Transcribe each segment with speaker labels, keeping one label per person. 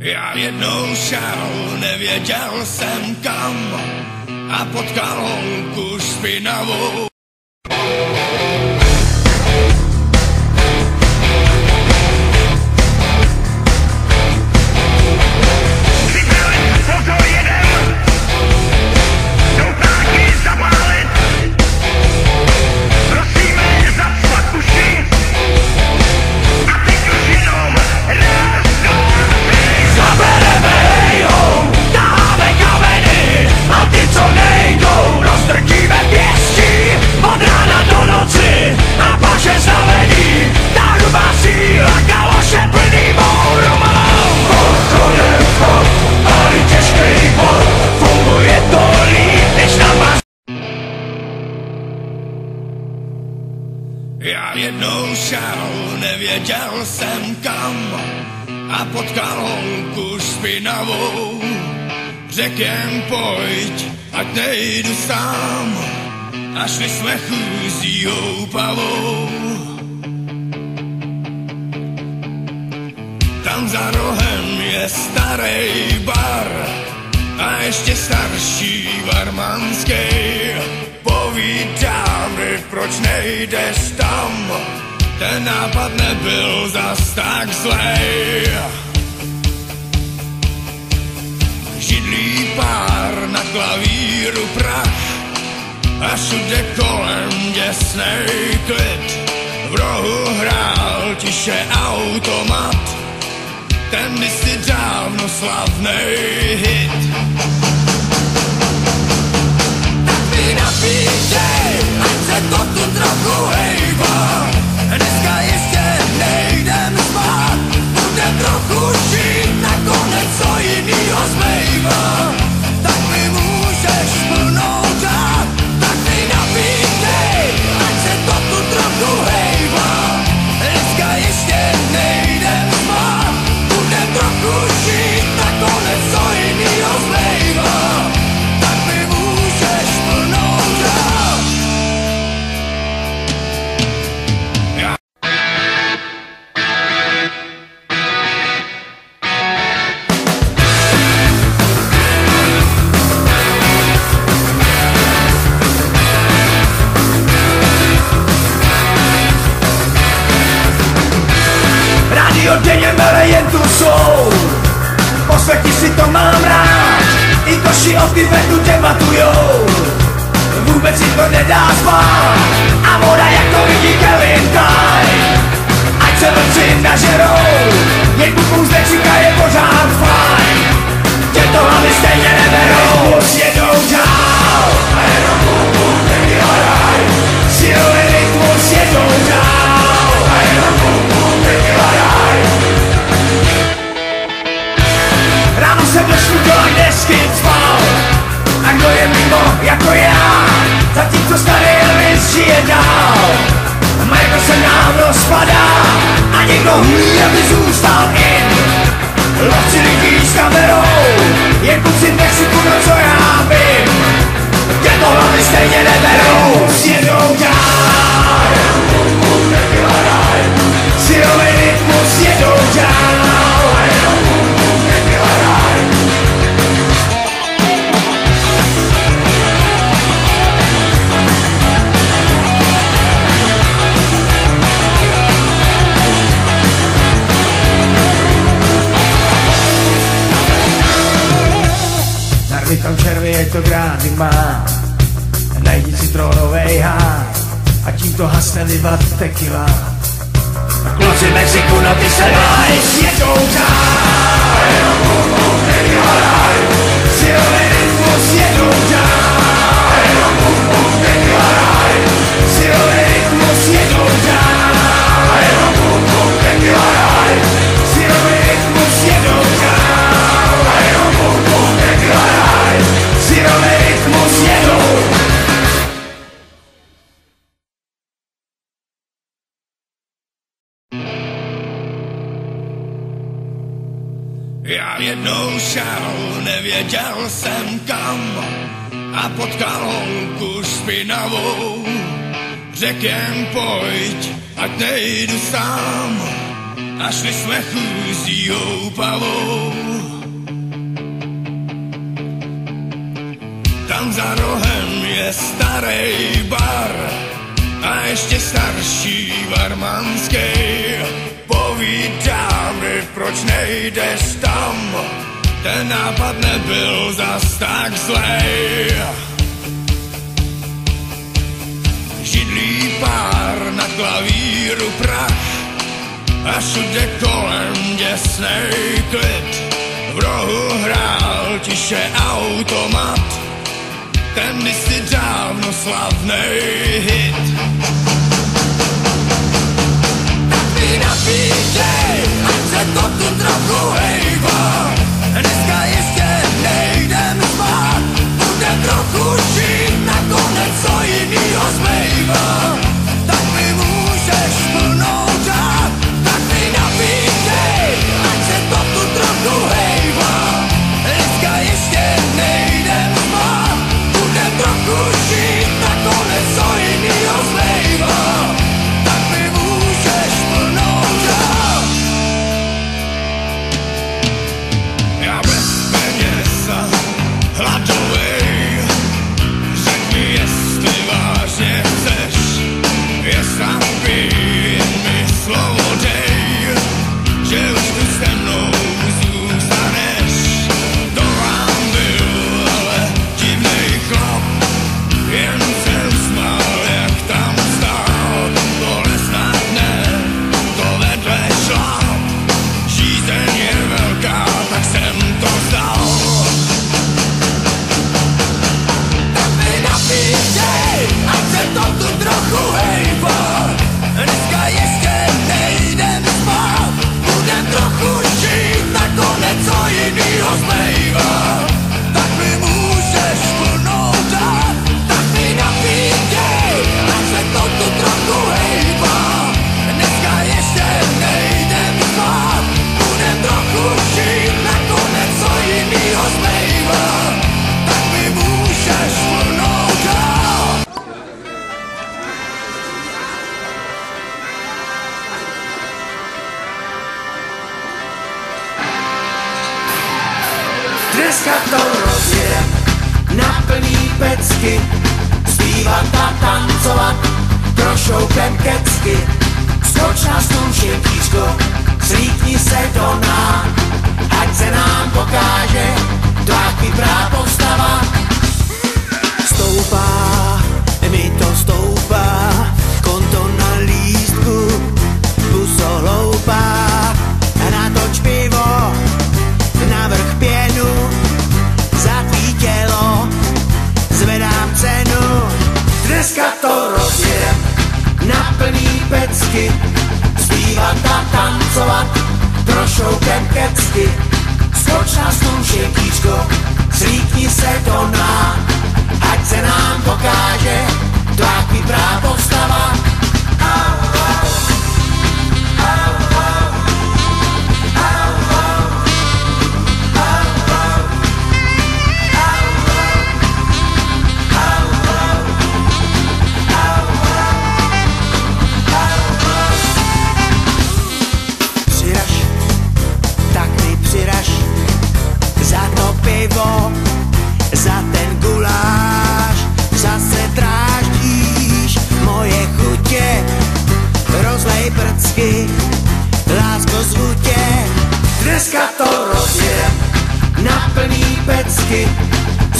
Speaker 1: Já jednou šel, nevěděl jsem kam a potkal holku špinavou. Já jednou šel, nevěděl jsem kam a potkal holku špinavou. Řek jen pojď, ať nejdu sám, a šli jsme chůzí houpavou. Tam za rohem je starý bar a ještě starší barmanský. Povídám, proč nejdeš tam, ten nápad nebyl zas tak zlej. Židlí pár, na klavíru prach a všude kolem děsnej klid. V rohu hrál tiše automat, ten kdysi dávno slavnej hit. Napíšej, ať se to tu trochu hejbá. Dneska ještě nejdem spát, bude trochu žít, nakonec co jinýho zbývá. Tak mi můžeš plnou dát, tak mi napíšej, ať se to tu trochu hejbá. Dneska ještě nejdem spát, bude trochu žít, nakonec co jinýho zbývá.
Speaker 2: Denně mele jen tu jsou, poslechni si to mám rád, i koši o Tibetu debatujou, vůbec si to nedá spát, a voda jako vidí Kevin Time, ať se vlci nažerou, jen kukus nečíka je pořád fajn, tě to hlavy stejně neberou, rytmus jedou dál, a jenom bum taky hraj, sílový rytmus jedou dál, a jenom bum taky hraj. Ráno se došlu do Agnesky spal, a kdo je mimo jako já, zatímco starý Elvis žije dál. Michael se nám rozpadá a někdo hulí, aby zůstal in. Lovci lidí s kamerou, jen kluci v Mexiku, no co já vím, tě to hlavy stejně neberou. Jedou dál, sílový rytmus jedou dál. Tam červy, je to grády má, najdi si trónovej hád a tím to hasne libat tequila. A kluci Mexiku, no ty se dáj, jedou dál, a jenom bum tequila raj, sílový rytmus jedou dál, a jenom bum tequila raj, sílový rytmus jedou dál, a jenom bum tequila raj, sílový rytmus jedou dál, a jenom bum tequila raj. Sírový rytmus jedou.
Speaker 1: Já jednou šel, nevěděl jsem kam a potkal holku špinavou. Řek jen pojď, ať nejdu sám, a šli jsme chůzí houpavou. Tam za rohem je starý bar a ještě starší barmanský. Povídám mi, proč nejdeš tam, ten nápad nebyl zas tak zlej. Židlí pár, na klavíru prach a všude kolem děsnej klid. V rohu hrál tiše automat, ten kdysi dávno slavnej hit. Tak mi napíšej, ať se to tu trochu hejbá. Dneska ještě nejdem spát, budem trochu žít, nakonec co jinýho zbývá. Tak mi můžeš plnou dát, tak mi napíšej, ať se to tu trochu hejbá. Dneska ještě nejdem spát, budem trochu žít, nakonec co jinýho zbývá. Tak mi můžeš plnou dát. Já bez peněz a hladovej, řek mi, jestli vážně chceš, jest a jen mi slovo dej, že už tu se mnou zůstaneš. To vám byl ale divnej chlap, jen jsem smál, jak tam stál. Tohle snad ne, to vedle šláp, žízeň je velká, tak jsem to vzdal. Tak mi napíšej, ať se to tu trochu hejbá. Dneska ještě nejdem spát, budem trochu žít, nakonec co jinýho zbývá. Tak mi můžeš plnou dát, tak mi napíšej, ať se to tu trochu hejbá. Dneska ještě nejdem spát, budem trochu žít, nakonec co jinýho zbývá. Tak mi můžeš plnou dát.
Speaker 2: Dneska to rozjedem na plný pecky, zpívat a tancovat, trošoukem kecky. Skoč na stůl, štětíčko, slíkni se do nás, ať se nám pokáže tvá kyprá postava. Stoupá, mi to stoupá, konto na lístku, puso hloupá, natoč pivo, navrch pěnu, za tvý tělo zvedám cenu. Dneska to rozjedem na plný pecky, zpívat a tancovat, trošoukem kecky. Skoč na stůl, štětíčko, slíkni se do nás, ať se nám pokáže tvá kyprá postava. Za to pivo, za ten guláš, zase dráždíš moje chutě. Rozlej prcky, lásko zvu tě. Dneska to rozjedem na plný pecky,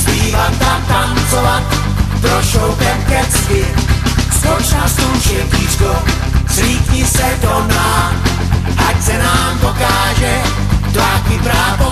Speaker 2: zpívat a tancovat, trošoukem kecky. Skoč na stůl, štětíčko, slíkni se do nás, ať se nám pokáže tvá kyprá postava.